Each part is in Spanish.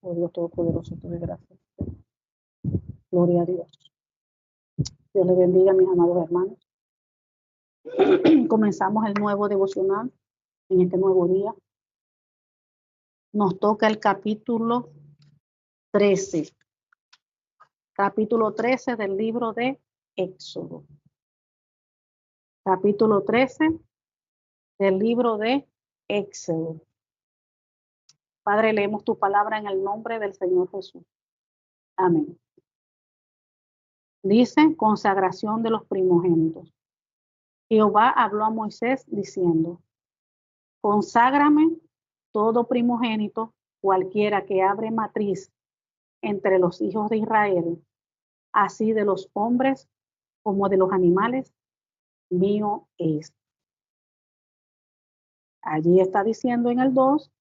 Oh Dios Todopoderoso, te doy gracias. Gloria a Dios. Dios le bendiga, mis amados hermanos. Comenzamos el nuevo devocional en este nuevo día. Nos toca el capítulo 13. Capítulo 13 del libro de Éxodo. Capítulo 13 del libro de Éxodo. Padre, leemos tu palabra en el nombre del Señor Jesús. Amén. Dice, consagración de los primogénitos. Jehová habló a Moisés diciendo, conságrame todo primogénito, cualquiera que abre matriz entre los hijos de Israel, así de los hombres como de los animales, mío es. Allí está diciendo en el 2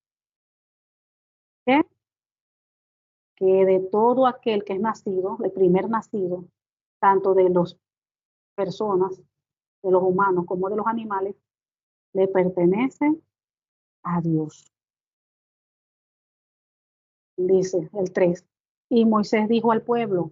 que de todo aquel que es nacido, el primer nacido, tanto de las personas, de los humanos como de los animales, le pertenece a Dios. Dice el 3. Y Moisés dijo al pueblo,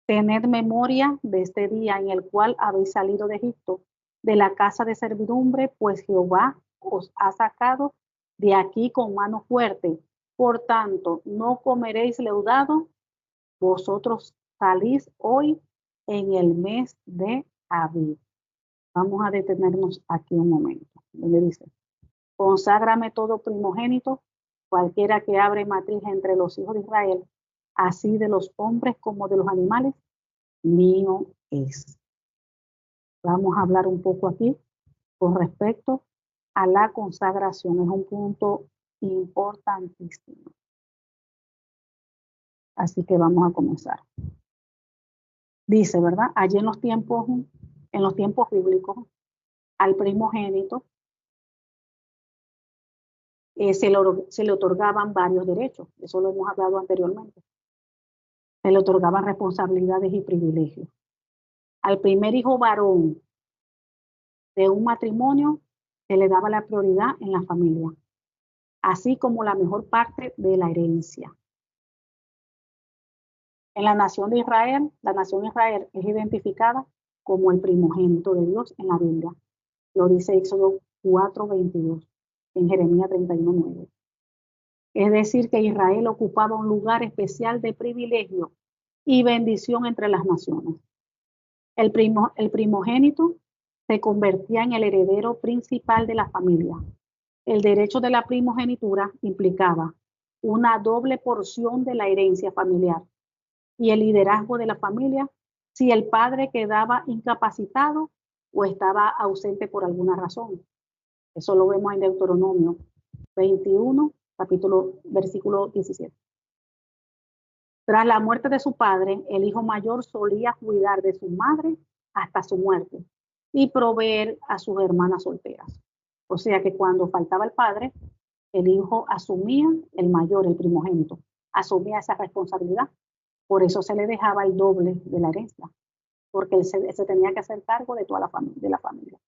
tened memoria de este día en el cual habéis salido de Egipto, de la casa de servidumbre, pues Jehová os ha sacado de aquí con mano fuerte. Por tanto, no comeréis leudado, vosotros salís hoy en el mes de Abib. Vamos a detenernos aquí un momento. Donde dice, conságrame todo primogénito, cualquiera que abre matriz entre los hijos de Israel, así de los hombres como de los animales, mío es. Vamos a hablar un poco aquí con respecto a la consagración. Es un punto importantísimo. Así que vamos a comenzar. Dice, ¿verdad? Allí en los tiempos bíblicos, al primogénito se le otorgaban varios derechos. Eso lo hemos hablado anteriormente. Se le otorgaban responsabilidades y privilegios. Al primer hijo varón de un matrimonio se le daba la prioridad en la familia, así como la mejor parte de la herencia. En la nación de Israel es identificada como el primogénito de Dios en la Biblia. Lo dice Éxodo 4:22, en Jeremías 31:9. Es decir, que Israel ocupaba un lugar especial de privilegio y bendición entre las naciones. El primogénito se convertía en el heredero principal de la familia. El derecho de la primogenitura implicaba una doble porción de la herencia familiar y el liderazgo de la familia si el padre quedaba incapacitado o estaba ausente por alguna razón. Eso lo vemos en Deuteronomio 21, versículo 17. Tras la muerte de su padre, el hijo mayor solía cuidar de su madre hasta su muerte y proveer a sus hermanas solteras. O sea que cuando faltaba el padre, el hijo asumía, el mayor, el primogénito, asumía esa responsabilidad. Por eso se le dejaba el doble de la herencia, porque él se tenía que hacer cargo de toda la familia.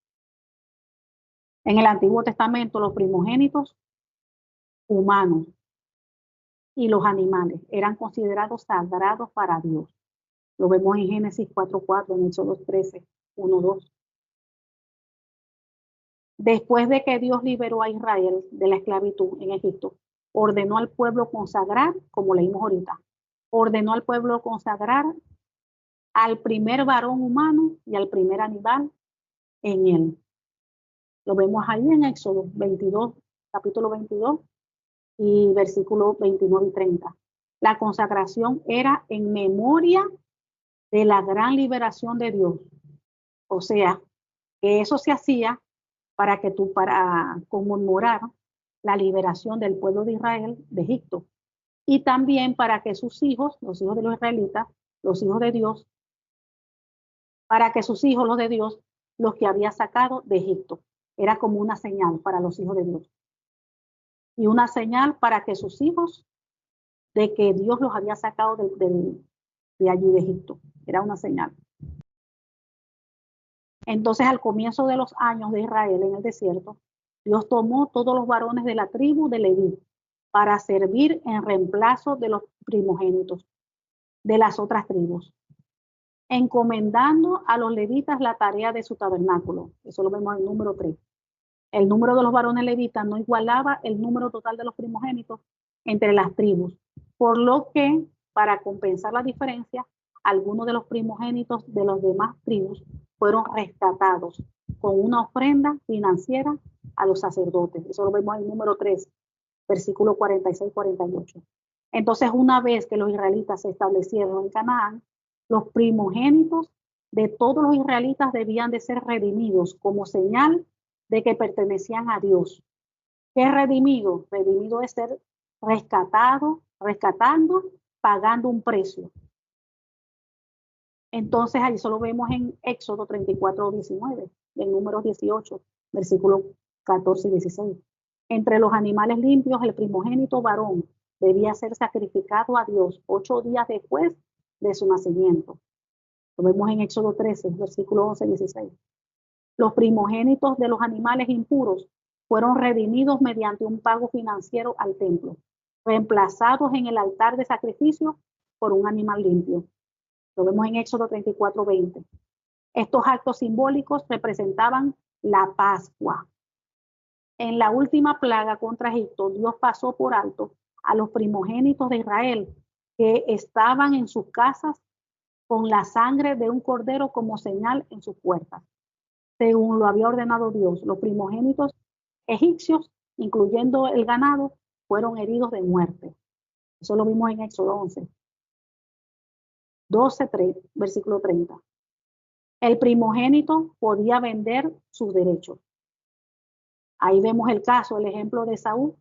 En el Antiguo Testamento, los primogénitos humanos y los animales eran considerados sagrados para Dios. Lo vemos en Génesis 4:4, en Éxodo 13:1-2. Después de que Dios liberó a Israel de la esclavitud en Egipto, ordenó al pueblo consagrar, como leímos ahorita, ordenó al pueblo consagrar al primer varón humano y al primer animal en él. Lo vemos ahí en Éxodo 22, capítulo 22 y versículos 29 y 30. La consagración era en memoria de la gran liberación de Dios. O sea, que eso se hacía para conmemorar la liberación del pueblo de Israel de Egipto. Y también para que sus hijos, los hijos de los israelitas, los hijos de Dios, para que sus hijos, los de Dios, los que había sacado de Egipto. Era como una señal para los hijos de Dios. Y una señal para que sus hijos, de que Dios los había sacado de allí de Egipto. Era una señal. Entonces, al comienzo de los años de Israel en el desierto, Dios tomó todos los varones de la tribu de Leví para servir en reemplazo de los primogénitos de las otras tribus, encomendando a los levitas la tarea de su tabernáculo. Eso lo vemos en el número 3. El número de los varones levitas no igualaba el número total de los primogénitos entre las tribus, por lo que, para compensar la diferencia, algunos de los primogénitos de las demás tribus fueron rescatados con una ofrenda financiera a los sacerdotes. Eso lo vemos en el número 3, versículo 46-48. Entonces, una vez que los israelitas se establecieron en Canaán, los primogénitos de todos los israelitas debían de ser redimidos como señal de que pertenecían a Dios. ¿Qué es redimido? Redimido es ser rescatando, pagando un precio. Entonces, ahí solo vemos en Éxodo 34-19, en Números 18, versículos 14 y 16. Entre los animales limpios, el primogénito varón debía ser sacrificado a Dios 8 días después de su nacimiento. Lo vemos en Éxodo 13, versículos 11 y 16. Los primogénitos de los animales impuros fueron redimidos mediante un pago financiero al templo, reemplazados en el altar de sacrificio por un animal limpio. Lo vemos en Éxodo 34:20. Estos actos simbólicos representaban la Pascua. En la última plaga contra Egipto, Dios pasó por alto a los primogénitos de Israel que estaban en sus casas con la sangre de un cordero como señal en sus puertas. Según lo había ordenado Dios, los primogénitos egipcios, incluyendo el ganado, fueron heridos de muerte. Eso lo vimos en Éxodo 11. 12, versículo 30. El primogénito podía vender sus derechos. Ahí vemos el caso, el ejemplo de Saúl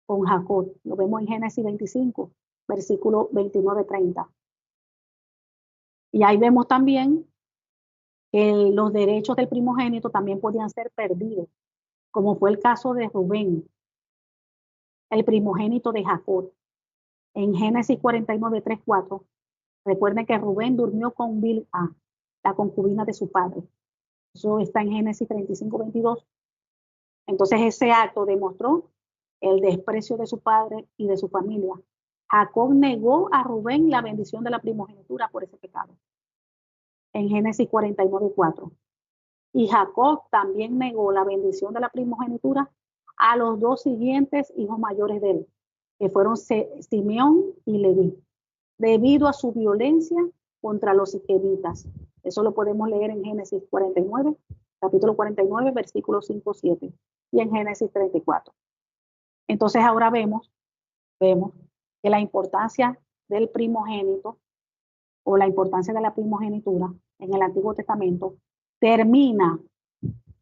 con Jacob. Lo vemos en Génesis 25, versículo 29-30. Y ahí vemos también que los derechos del primogénito también podían ser perdidos, como fue el caso de Rubén, el primogénito de Jacob. En Génesis 49:3-4, recuerden que Rubén durmió con Bilha, la concubina de su padre. Eso está en Génesis 35:22. Entonces ese acto demostró el desprecio de su padre y de su familia. Jacob negó a Rubén la bendición de la primogenitura por ese pecado. En Génesis 49:4. Y Jacob también negó la bendición de la primogenitura a los dos siguientes hijos mayores de él, que fueron Simeón y Leví, debido a su violencia contra los siquemitas. Eso lo podemos leer en Génesis 49, capítulo 49, versículos 5-7, y en Génesis 34. Entonces ahora vemos que la importancia del primogénito o la importancia de la primogenitura en el Antiguo Testamento termina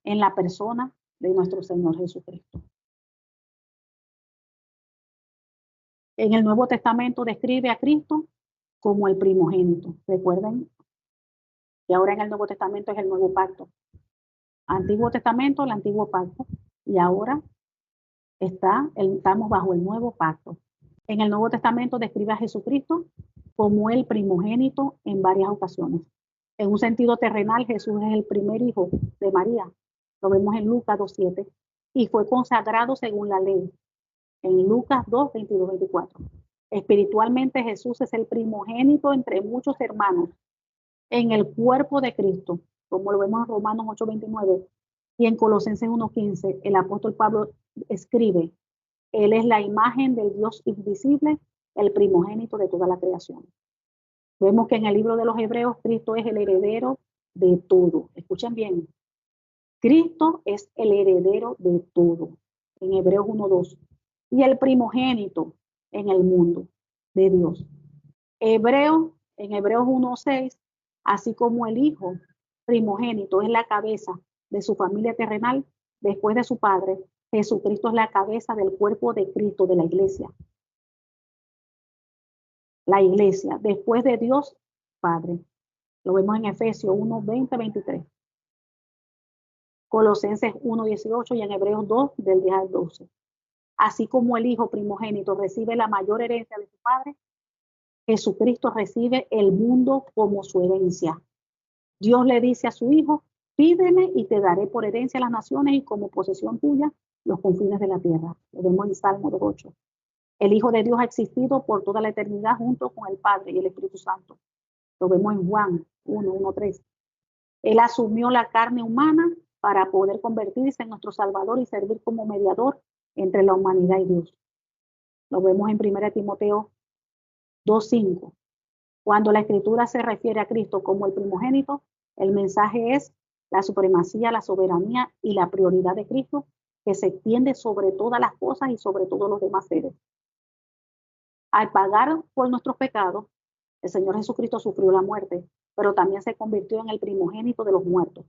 en la persona de nuestro Señor Jesucristo. En el Nuevo Testamento describe a Cristo como el primogénito. Recuerden que ahora en el Nuevo Testamento es el nuevo pacto. Antiguo Testamento, el antiguo pacto, y ahora estamos bajo el nuevo pacto. En el Nuevo Testamento describe a Jesucristo como el primogénito en varias ocasiones. En un sentido terrenal, Jesús es el primer hijo de María. Lo vemos en Lucas 2:7. Y fue consagrado según la ley. En Lucas 2:22-24. Espiritualmente, Jesús es el primogénito entre muchos hermanos en el cuerpo de Cristo, como lo vemos en Romanos 8:29. Y en Colosenses 1:15, el apóstol Pablo escribe: Él es la imagen del Dios invisible, el primogénito de toda la creación. Vemos que en el libro de los Hebreos, Cristo es el heredero de todo. Escuchen bien. Cristo es el heredero de todo. En Hebreos 1:2. Y el primogénito en el mundo de Dios. En Hebreos 1:6, así como el hijo primogénito es la cabeza de su familia terrenal, después de su padre, Jesucristo es la cabeza del cuerpo de Cristo, de la iglesia. La iglesia, después de Dios Padre. Lo vemos en Efesios 1:20-23. Colosenses 1:18 y en Hebreos 2, del 10 al 12. Así como el hijo primogénito recibe la mayor herencia de su padre, Jesucristo recibe el mundo como su herencia. Dios le dice a su hijo: pídeme y te daré por herencia las naciones y como posesión tuya los confines de la tierra. Lo vemos en Salmo 2:8. El Hijo de Dios ha existido por toda la eternidad junto con el Padre y el Espíritu Santo. Lo vemos en Juan 1:1-3. Él asumió la carne humana para poder convertirse en nuestro Salvador y servir como mediador entre la humanidad y Dios. Lo vemos en 1 Timoteo 2:5. Cuando la Escritura se refiere a Cristo como el primogénito, el mensaje es la supremacía, la soberanía y la prioridad de Cristo, que se extiende sobre todas las cosas y sobre todos los demás seres. Al pagar por nuestros pecados, el Señor Jesucristo sufrió la muerte, pero también se convirtió en el primogénito de los muertos.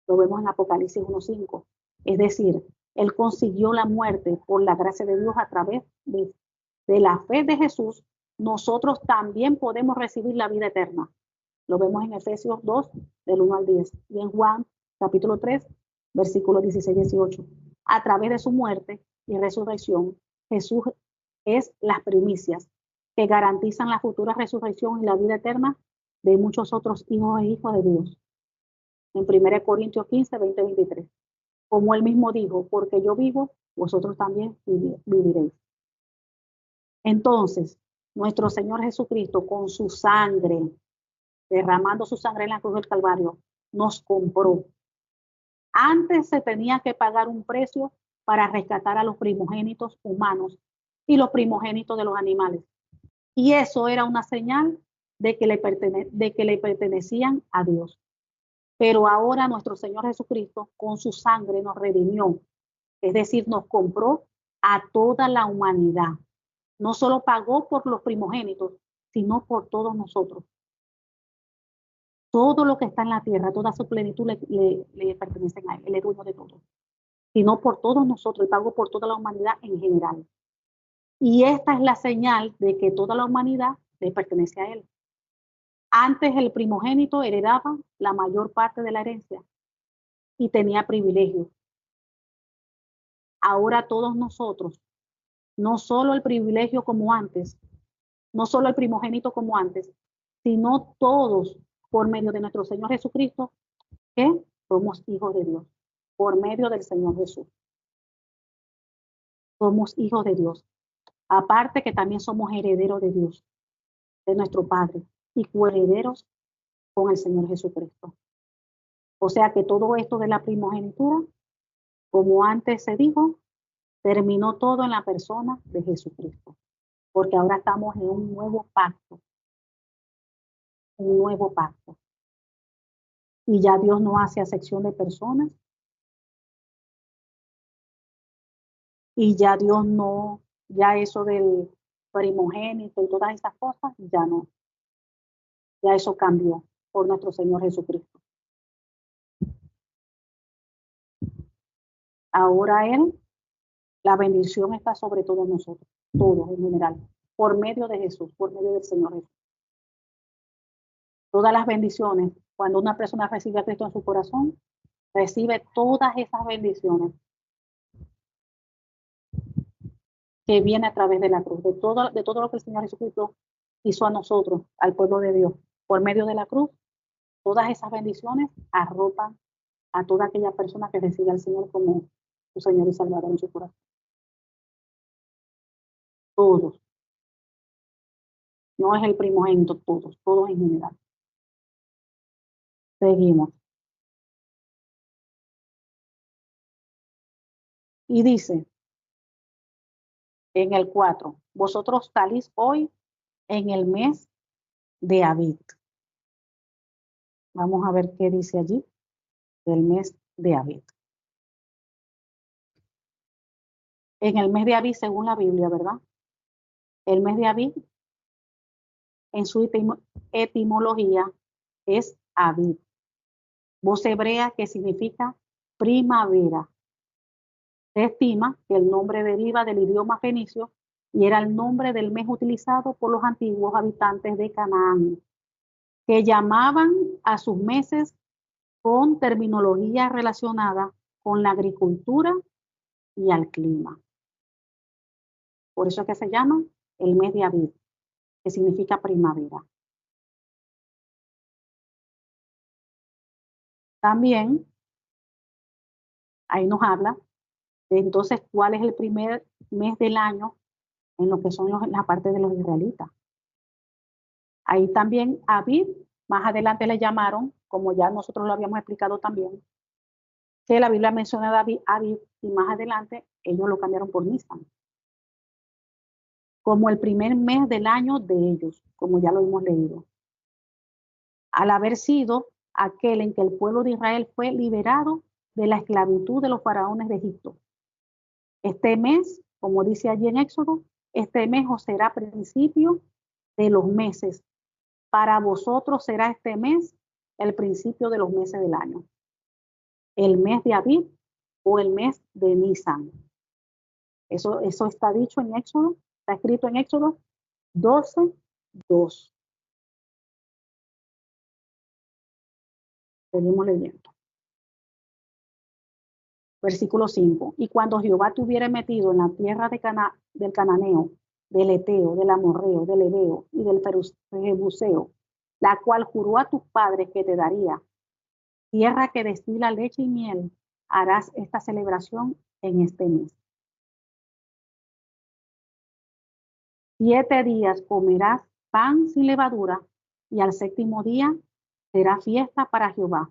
Lo vemos en Apocalipsis 1:5. Es decir, Él consiguió la muerte por la gracia de Dios a través de la fe de Jesús. Nosotros también podemos recibir la vida eterna. Lo vemos en Efesios 2, del 1 al 10. Y en Juan, capítulo 3, versículos 16-18. A través de su muerte y resurrección, Jesús es las primicias que garantizan la futura resurrección y la vida eterna de muchos otros hijos e hijas de Dios. En 1 Corintios 15, 20-23. Como él mismo dijo, porque yo vivo, vosotros también viviréis. Entonces, nuestro Señor Jesucristo, con su sangre, derramando su sangre en la cruz del Calvario, nos compró. Antes se tenía que pagar un precio para rescatar a los primogénitos humanos y los primogénitos de los animales. Y eso era una señal de que le pertenecían a Dios. Pero ahora nuestro Señor Jesucristo con su sangre nos redimió, es decir, nos compró a toda la humanidad. No solo pagó por los primogénitos, sino por todos nosotros. Todo lo que está en la tierra, toda su plenitud le pertenecen a Él. Él es dueño de todo. Sino por todos nosotros, y pagó por toda la humanidad en general. Y esta es la señal de que toda la humanidad le pertenece a Él. Antes el primogénito heredaba la mayor parte de la herencia y tenía privilegios. Ahora todos nosotros, no solo el privilegio como antes, no solo el primogénito como antes, sino todos por medio de nuestro Señor Jesucristo, que somos hijos de Dios, por medio del Señor Jesús. Somos hijos de Dios. Aparte que también somos herederos de Dios, de nuestro Padre, y coherederos con el Señor Jesucristo. O sea que todo esto de la primogenitura, como antes se dijo, terminó todo en la persona de Jesucristo. Porque ahora estamos en un nuevo pacto. Un nuevo pacto. Y ya Dios no hace acepción de personas. Y ya Dios no, ya eso del primogénito y todas esas cosas, ya no. Ya eso cambió por nuestro Señor Jesucristo. Ahora Él, la bendición está sobre todos nosotros, todos en general, por medio de Jesús, por medio del Señor Jesús. Todas las bendiciones, cuando una persona recibe a Cristo en su corazón, recibe todas esas bendiciones que viene a través de la cruz, de todo lo que el Señor Jesucristo hizo a nosotros, al pueblo de Dios, por medio de la cruz. Todas esas bendiciones arropan a toda aquella persona que recibe al Señor como su Señor y Salvador en su corazón. Todos. No es el primogénito, todos en general. Seguimos. Y dice en el 4, vosotros salís hoy en el mes de Abib. Vamos a ver qué dice allí del mes de Abib. En el mes de Abib, según la Biblia, ¿verdad? El mes de Abib, en su etimología, es Abib. Voz hebrea que significa primavera. Se estima que el nombre deriva del idioma fenicio y era el nombre del mes utilizado por los antiguos habitantes de Canaán, que llamaban a sus meses con terminología relacionada con la agricultura y al clima. Por eso es que se llama el mes de Abib, que significa primavera. También ahí nos habla de entonces cuál es el primer mes del año en lo que son la parte de los israelitas. Ahí también Abib, más adelante le llamaron, como ya nosotros lo habíamos explicado también, que la Biblia menciona a Abib y más adelante ellos lo cambiaron por Nisan, como el primer mes del año de ellos, como ya lo hemos leído, al haber sido aquel en que el pueblo de Israel fue liberado de la esclavitud de los faraones de Egipto. Este mes, como dice allí en Éxodo, este mes os será principio de los meses. Para vosotros será este mes el principio de los meses del año. El mes de Abib o el mes de Nisan. Eso está dicho en Éxodo, está escrito en Éxodo 12:2. Seguimos leyendo. Versículo 5. Y cuando Jehová te hubiere metido en la tierra del Cananeo, del Eteo, del Amorreo, del Ebeo y del Jebuseo, la cual juró a tus padres que te daría, tierra que destila leche y miel, harás esta celebración en este mes. 7 días comerás pan sin levadura, y al séptimo día será fiesta para Jehová.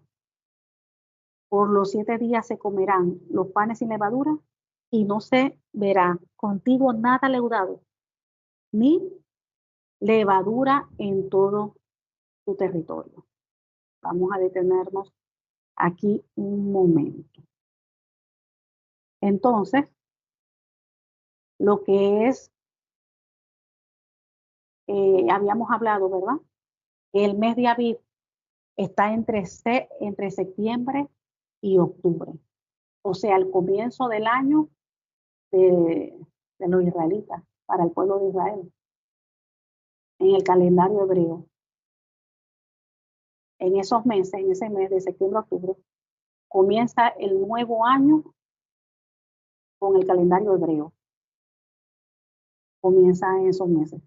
Por los 7 días se comerán los panes sin levadura, y no se verá contigo nada leudado, ni levadura en todo tu territorio. Vamos a detenernos aquí un momento. Entonces, lo que es, habíamos hablado, ¿verdad? El mes de Abib está entre septiembre y octubre. O sea, el comienzo del año de los israelitas, para el pueblo de Israel, en el calendario hebreo. En esos meses, en ese mes de septiembre a octubre, comienza el nuevo año con el calendario hebreo. Comienza en esos meses.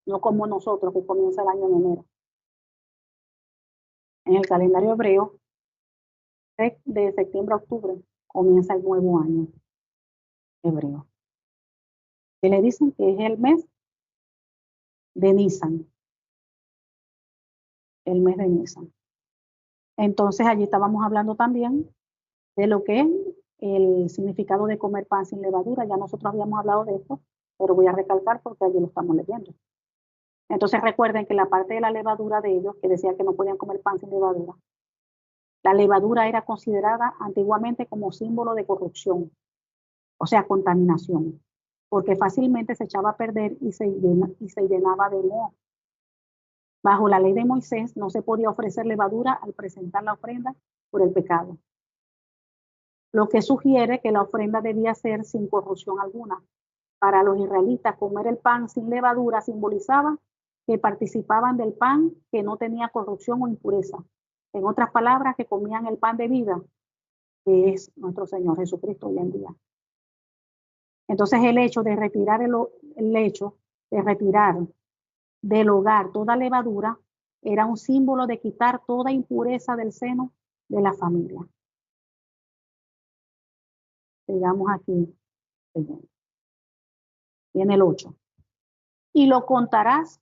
No como nosotros, que comienza el año en enero. En el calendario hebreo, de septiembre a octubre, comienza el nuevo año hebreo. Que le dicen que es el mes de Nisan. El mes de Nisan. Entonces allí estábamos hablando también de lo que es el significado de comer pan sin levadura. Ya nosotros habíamos hablado de esto, pero voy a recalcar porque allí lo estamos leyendo. Entonces recuerden que la parte de la levadura de ellos, que decía que no podían comer pan sin levadura, la levadura era considerada antiguamente como símbolo de corrupción, o sea, contaminación, porque fácilmente se echaba a perder y se llenaba de moho. Bajo la ley de Moisés no se podía ofrecer levadura al presentar la ofrenda por el pecado, lo que sugiere que la ofrenda debía ser sin corrupción alguna. Para los israelitas, comer el pan sin levadura simbolizaba que participaban del pan que no tenía corrupción o impureza. En otras palabras, que comían el pan de vida, que es nuestro Señor Jesucristo hoy en día. Entonces el hecho de retirar del hogar toda levadura era un símbolo de quitar toda impureza del seno de la familia. Sigamos aquí. Viene el 8. Y lo contarás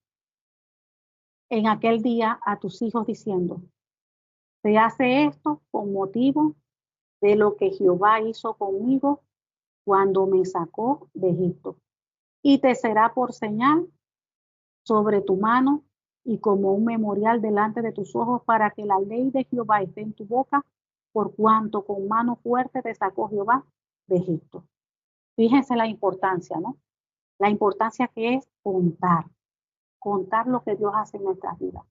en aquel día a tus hijos diciendo, se hace esto con motivo de lo que Jehová hizo conmigo cuando me sacó de Egipto. Y te será por señal sobre tu mano y como un memorial delante de tus ojos para que la ley de Jehová esté en tu boca, por cuanto con mano fuerte te sacó Jehová de Egipto. Fíjense la importancia, ¿no? La importancia que es contar lo que Dios hace en nuestras vidas.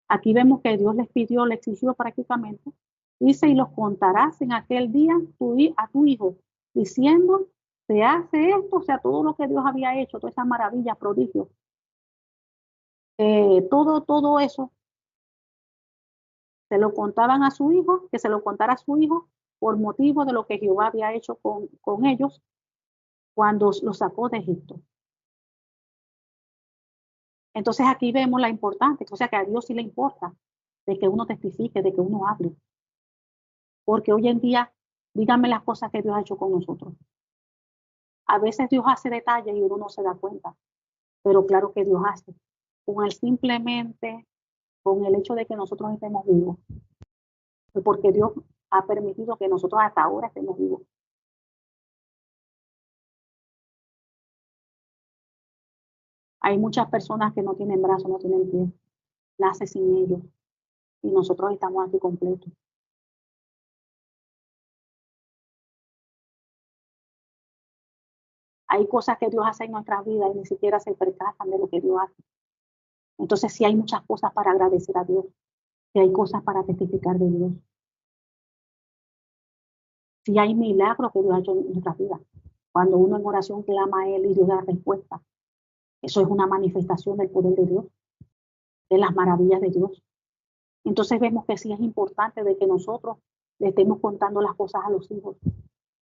Aquí vemos que Dios les exigió prácticamente, dice, y los contarás en aquel día a tu hijo, diciendo, se hace esto, o sea, todo lo que Dios había hecho, toda esa maravilla, prodigio, todo eso, se lo contaban a su hijo, que se lo contara a su hijo, por motivo de lo que Jehová había hecho con ellos cuando los sacó de Egipto. Entonces aquí vemos la importancia, o sea que a Dios sí le importa de que uno testifique, de que uno hable. Porque hoy en día, díganme las cosas que Dios ha hecho con nosotros. A veces Dios hace detalles y uno no se da cuenta, pero claro que Dios hace. Simplemente con el hecho de que nosotros estemos vivos, porque Dios ha permitido que nosotros hasta ahora estemos vivos. Hay muchas personas que no tienen brazos, no tienen pies, nace sin ellos, y nosotros estamos aquí completos. Hay cosas que Dios hace en nuestras vidas y ni siquiera se percatan de lo que Dios hace. Entonces sí hay muchas cosas para agradecer a Dios, sí hay cosas para testificar de Dios. Sí hay milagros que Dios ha hecho en nuestras vidas. Cuando uno en oración clama a Él y Dios da respuesta, eso es una manifestación del poder de Dios, de las maravillas de Dios. Entonces vemos que sí es importante de que nosotros le estemos contando las cosas a los hijos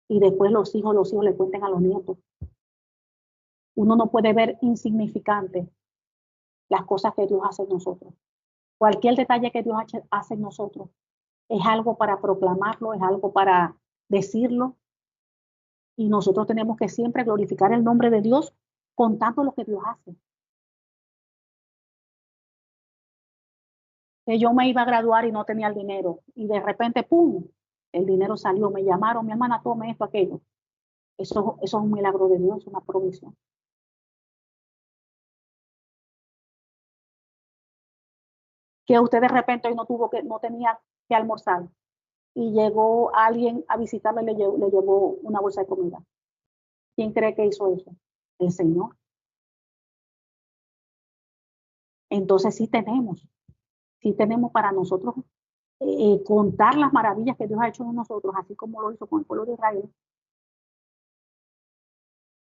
y después los hijos le cuenten a los nietos. Uno no puede ver insignificante las cosas que Dios hace en nosotros. Cualquier detalle que Dios hace en nosotros es algo para proclamarlo, es algo para decirlo, y nosotros tenemos que siempre glorificar el nombre de Dios contando lo que Dios hace. Que yo me iba a graduar y no tenía el dinero, y de repente, ¡pum!, el dinero salió, me llamaron, mi hermana, tome esto, aquello. Eso es un milagro de Dios, una provisión. Que usted de repente hoy no tenía que almorzar, y llegó alguien a visitarle y le llevó una bolsa de comida. ¿Quién cree que hizo eso? El Señor. Entonces sí tenemos para nosotros contar las maravillas que Dios ha hecho en nosotros, así como lo hizo con el pueblo de Israel.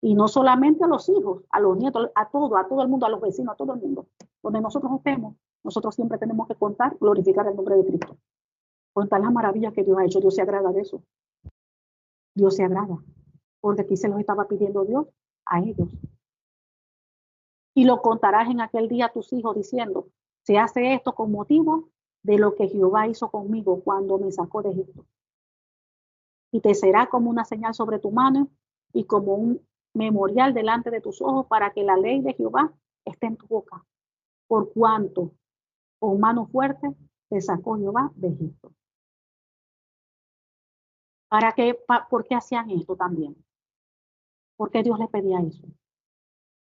Y no solamente a los hijos, a los nietos, a todo el mundo, a los vecinos, a todo el mundo. Donde nosotros estemos, nosotros siempre tenemos que contar, glorificar el nombre de Cristo. Contar las maravillas que Dios ha hecho. Dios se agrada de eso. Dios se agrada. Porque aquí se los estaba pidiendo Dios a ellos. Y lo contarás en aquel día a tus hijos diciendo, se hace esto con motivo de lo que Jehová hizo conmigo cuando me sacó de Egipto. Y te será como una señal sobre tu mano y como un memorial delante de tus ojos para que la ley de Jehová esté en tu boca. Por cuanto con mano fuerte te sacó Jehová de Egipto. ¿Por qué hacían esto también? ¿Por qué Dios les pedía eso?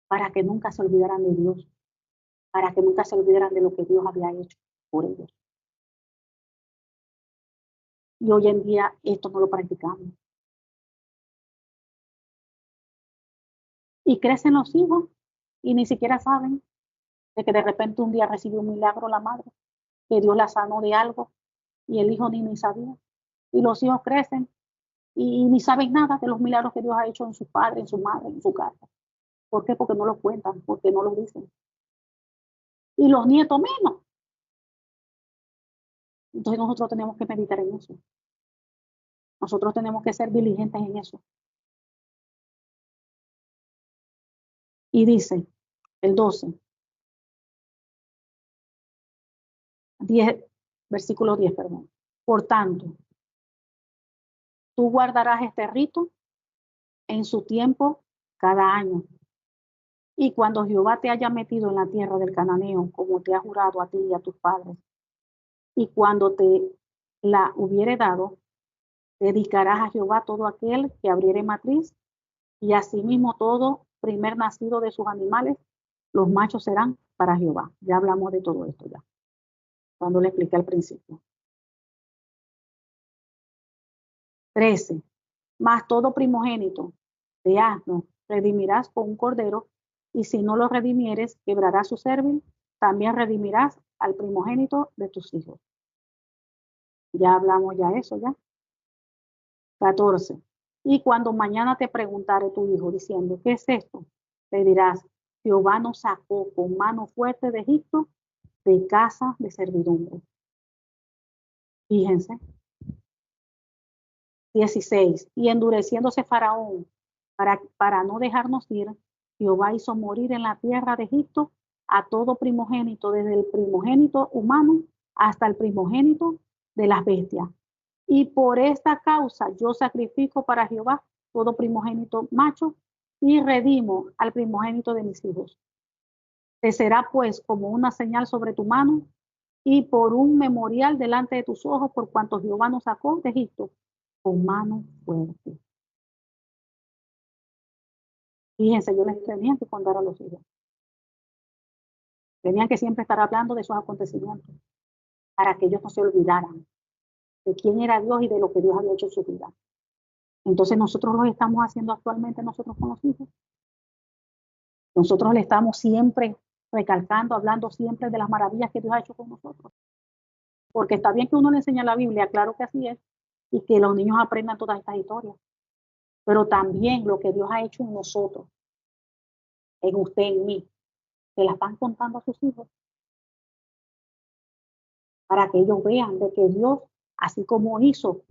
Para que nunca se olvidaran de Dios, para que nunca se olvidaran de lo que Dios había hecho por ellos. Y hoy en día esto no lo practicamos. Y crecen los hijos y ni siquiera saben de que de repente un día recibió un milagro la madre, que Dios la sanó de algo y el hijo ni sabía. Y los hijos crecen y ni saben nada de los milagros que Dios ha hecho en su padre, en su madre, en su casa. ¿Por qué? Porque no los cuentan, porque no los dicen. Y los nietos menos. Entonces nosotros tenemos que meditar en eso. Nosotros tenemos que ser diligentes en eso. Y dice el 12, 10, versículo 10, perdón. Por tanto, tú guardarás este rito en su tiempo cada año. Y cuando Jehová te haya metido en la tierra del cananeo, como te ha jurado a ti y a tus padres, y cuando te la hubiere dado, dedicarás a Jehová todo aquel que abriere matriz, y asimismo todo primer nacido de sus animales, los machos serán para Jehová. Ya hablamos de todo esto ya, cuando le expliqué al principio. 13. Mas todo primogénito de asno redimirás con un cordero, y si no lo redimieres, quebrarás su cerviz, también redimirás al primogénito de tus hijos. Ya hablamos ya eso ya. 14. Y cuando mañana te preguntare tu hijo diciendo, ¿qué es esto? Le dirás, Jehová nos sacó con mano fuerte de Egipto, de casa de servidumbre. Fíjense. 16. Y endureciéndose Faraón para no dejarnos ir, Jehová hizo morir en la tierra de Egipto a todo primogénito, desde el primogénito humano hasta el primogénito de las bestias. Y por esta causa yo sacrifico para Jehová todo primogénito macho y redimo al primogénito de mis hijos. Te será pues como una señal sobre tu mano y por un memorial delante de tus ojos, por cuanto Jehová nos sacó de Egipto con mano fuerte. Fíjense, yo les tenía que contar a los hijos. Tenían que siempre estar hablando de esos acontecimientos para que ellos no se olvidaran de quién era Dios y de lo que Dios había hecho en su vida. Entonces nosotros lo estamos haciendo actualmente nosotros con los hijos. Nosotros le estamos siempre recalcando, hablando siempre de las maravillas que Dios ha hecho con nosotros. Porque está bien que uno le enseñe la Biblia, claro que así es, y que los niños aprendan todas estas historias. Pero también lo que Dios ha hecho en nosotros, en usted, en mí, que la están contando a sus hijos. Para que ellos vean de que Dios, así como hizo,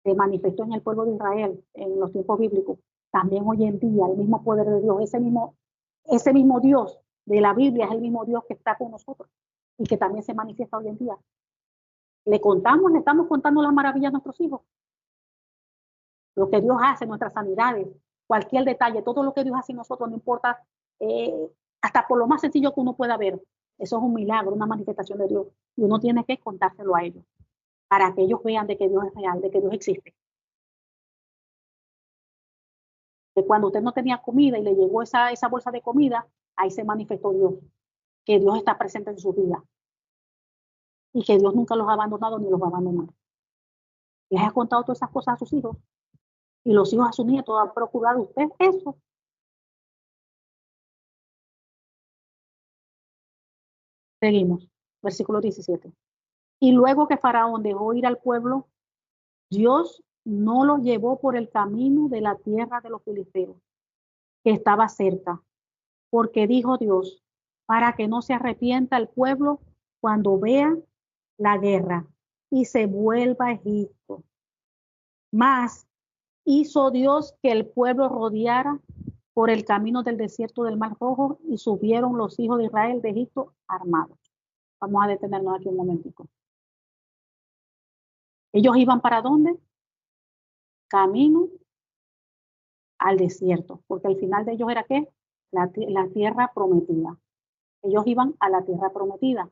se manifestó en el pueblo de Israel en los tiempos bíblicos, también hoy en día el mismo poder de Dios, ese mismo Dios de la Biblia es el mismo Dios que está con nosotros y que también se manifiesta hoy en día. Le estamos contando las maravillas a nuestros hijos. Lo que Dios hace, nuestras sanidades, cualquier detalle, todo lo que Dios hace en nosotros, no importa, hasta por lo más sencillo que uno pueda ver. Eso es un milagro, una manifestación de Dios. Y uno tiene que contárselo a ellos, para que ellos vean de que Dios es real, de que Dios existe. Que cuando usted no tenía comida y le llegó esa bolsa de comida, ahí se manifestó Dios, que Dios está presente en su vida y que Dios nunca los ha abandonado ni los va a abandonar. Les ha contado todas esas cosas a sus hijos y los hijos a sus nietos. ¿Han procurado usted eso? Seguimos, versículo 17. Y luego que Faraón dejó ir al pueblo, Dios no lo llevó por el camino de la tierra de los filisteos, que estaba cerca, porque dijo Dios, para que no se arrepienta el pueblo cuando vea la guerra y se vuelva a Egipto. Mas hizo Dios que el pueblo rodeara por el camino del desierto del Mar Rojo y subieron los hijos de Israel de Egipto armados. Vamos a detenernos aquí un momentico. ¿Ellos iban para dónde? Camino al desierto, porque al final de ellos era ¿qué? La tierra prometida. Ellos iban a la tierra prometida.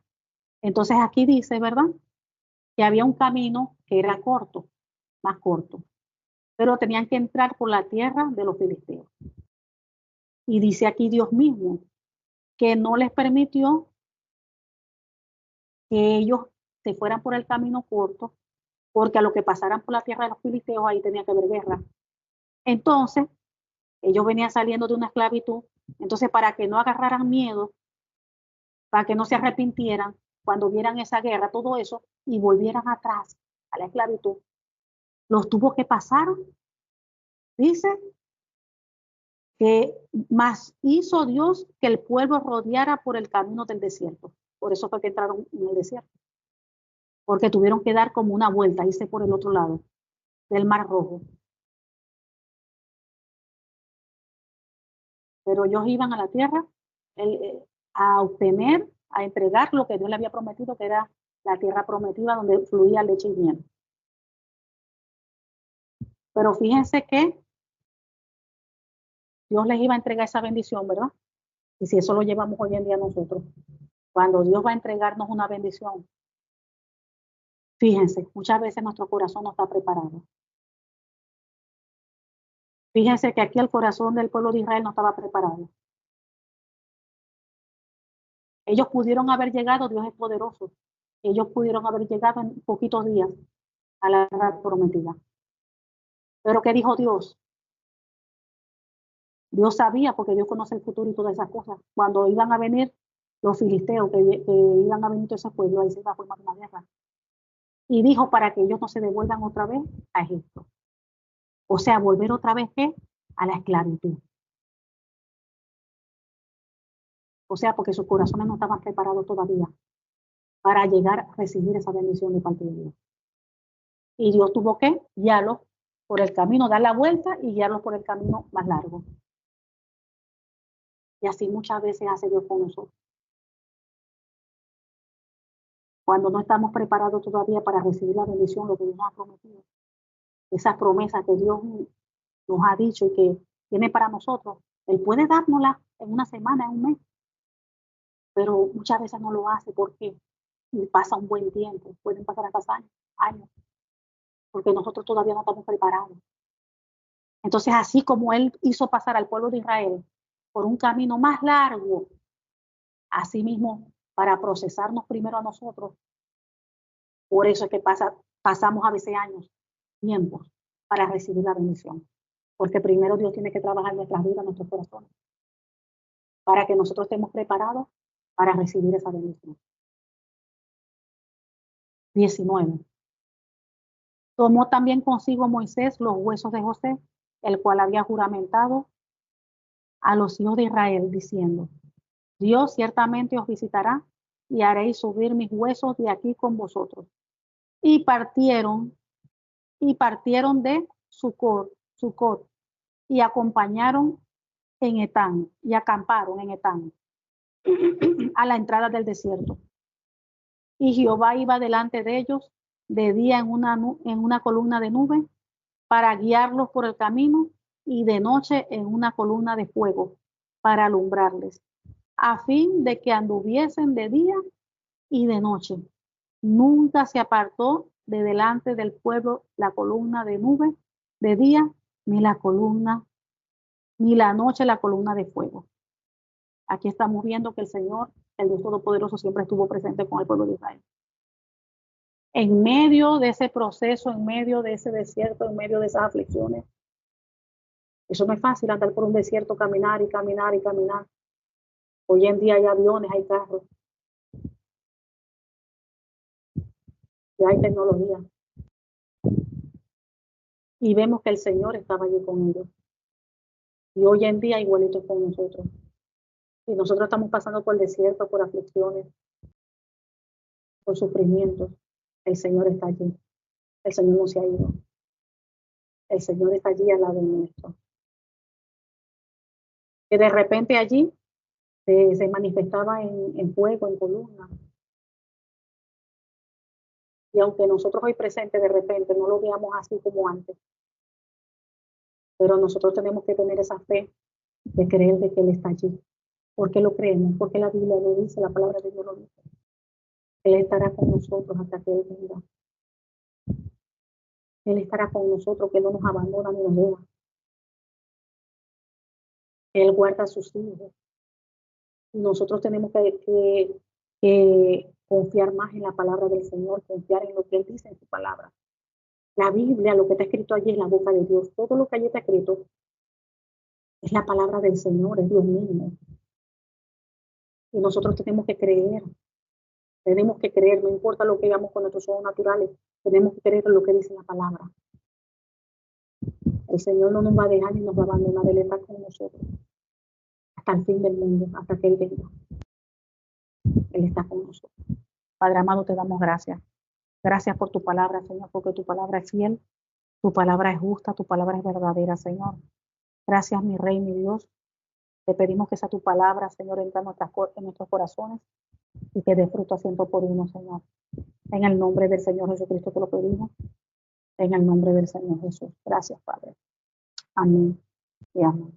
Entonces aquí dice, ¿verdad? Que había un camino que era corto, más corto, pero tenían que entrar por la tierra de los filisteos. Y dice aquí Dios mismo que no les permitió que ellos se fueran por el camino corto, porque a lo que pasaran por la tierra de los filisteos ahí tenía que haber guerra. Entonces, ellos venían saliendo de una esclavitud, entonces para que no agarraran miedo, para que no se arrepintieran cuando vieran esa guerra, todo eso, y volvieran atrás a la esclavitud, los tuvo que pasar. Dice que más hizo Dios que el pueblo rodeara por el camino del desierto. Por eso fue que entraron en el desierto. Porque tuvieron que dar como una vuelta, irse por el otro lado del Mar Rojo. Pero ellos iban a la tierra a obtener, a entregar lo que Dios le había prometido, que era la tierra prometida donde fluía leche y miel. Pero fíjense que Dios les iba a entregar esa bendición, ¿verdad? Y si eso lo llevamos hoy en día nosotros, cuando Dios va a entregarnos una bendición, fíjense, muchas veces nuestro corazón no está preparado. Fíjense que aquí el corazón del pueblo de Israel no estaba preparado. Ellos pudieron haber llegado, Dios es poderoso, ellos pudieron haber llegado en poquitos días a la tierra prometida. Pero ¿qué dijo Dios? Dios sabía, porque Dios conoce el futuro y todas esas cosas. Cuando iban a venir los filisteos, que iban a venir todo ese pueblo, ahí se iba a formar una guerra. Y dijo para que ellos no se devuelvan otra vez a Egipto. O sea, volver otra vez ¿qué? A la esclavitud. O sea, porque sus corazones no estaban preparados todavía para llegar a recibir esa bendición de parte de Dios. Y Dios tuvo que guiarlos por el camino, dar la vuelta y guiarlos por el camino más largo. Y así muchas veces hace Dios con nosotros. Cuando no estamos preparados todavía para recibir la bendición, lo que Dios nos ha prometido. Esas promesas que Dios nos ha dicho y que tiene para nosotros, Él puede dárnosla en una semana, en un mes, pero muchas veces no lo hace porque pasa un buen tiempo, pueden pasar hasta años, porque nosotros todavía no estamos preparados. Entonces, así como Él hizo pasar al pueblo de Israel por un camino más largo, así mismo para procesarnos primero a nosotros, por eso es que pasamos a veces años, tiempos, para recibir la bendición. Porque primero Dios tiene que trabajar nuestras vidas, nuestros corazones, para que nosotros estemos preparados para recibir esa bendición. 19. Tomó también consigo Moisés los huesos de José, el cual había juramentado a los hijos de Israel, diciendo: Dios ciertamente os visitará y haréis subir mis huesos de aquí con vosotros. Y partieron de Sucot y acompañaron en Etán y acamparon en Etán a la entrada del desierto. Y Jehová iba delante de ellos de día en una columna de nube para guiarlos por el camino, y de noche en una columna de fuego para alumbrarles, a fin de que anduviesen de día y de noche. Nunca se apartó de delante del pueblo la columna de nube de día, ni la noche la columna de fuego. Aquí estamos viendo que el Señor, el Dios Todopoderoso, siempre estuvo presente con el pueblo de Israel. En medio de ese proceso, en medio de ese desierto, en medio de esas aflicciones. Eso no es fácil, andar por un desierto, caminar y caminar y caminar. Hoy en día hay aviones, hay carros, ya hay tecnología. Y vemos que el Señor estaba allí con ellos. Y hoy en día igualito con nosotros. Y nosotros estamos pasando por el desierto, por aflicciones, por sufrimientos. El Señor está allí. El Señor no se ha ido. El Señor está allí al lado nuestro. Que de repente allí se manifestaba en fuego, en columna. Y aunque nosotros hoy presentes de repente no lo veamos así como antes, pero nosotros tenemos que tener esa fe de creer de que Él está allí. ¿Por qué lo creemos? Porque la Biblia lo dice, la palabra de Dios lo dice. Él estará con nosotros hasta que Él venga. Él estará con nosotros, que Él no nos abandona ni nos deja. Él guarda a sus hijos. Y nosotros tenemos que confiar más en la palabra del Señor, confiar en lo que Él dice en su palabra. La Biblia, lo que está escrito allí es la boca de Dios. Todo lo que allí está escrito es la palabra del Señor, es Dios mismo. Y nosotros tenemos que creer, no importa lo que veamos con nuestros ojos naturales, tenemos que creer en lo que dice la palabra. El Señor no nos va a dejar ni nos va a abandonar, Él está con nosotros hasta el fin del mundo, hasta que Él venga. Él está con nosotros. Padre amado, te damos gracias. Gracias por tu palabra, Señor, porque tu palabra es fiel, tu palabra es justa, tu palabra es verdadera, Señor. Gracias, mi Rey, mi Dios. Te pedimos que sea tu palabra, Señor, entra en nuestros corazones y que dé fruto a 100 por 1, Señor. En el nombre del Señor Jesucristo te lo pedimos. En el nombre del Señor Jesús. Gracias, Padre. Amén y amén.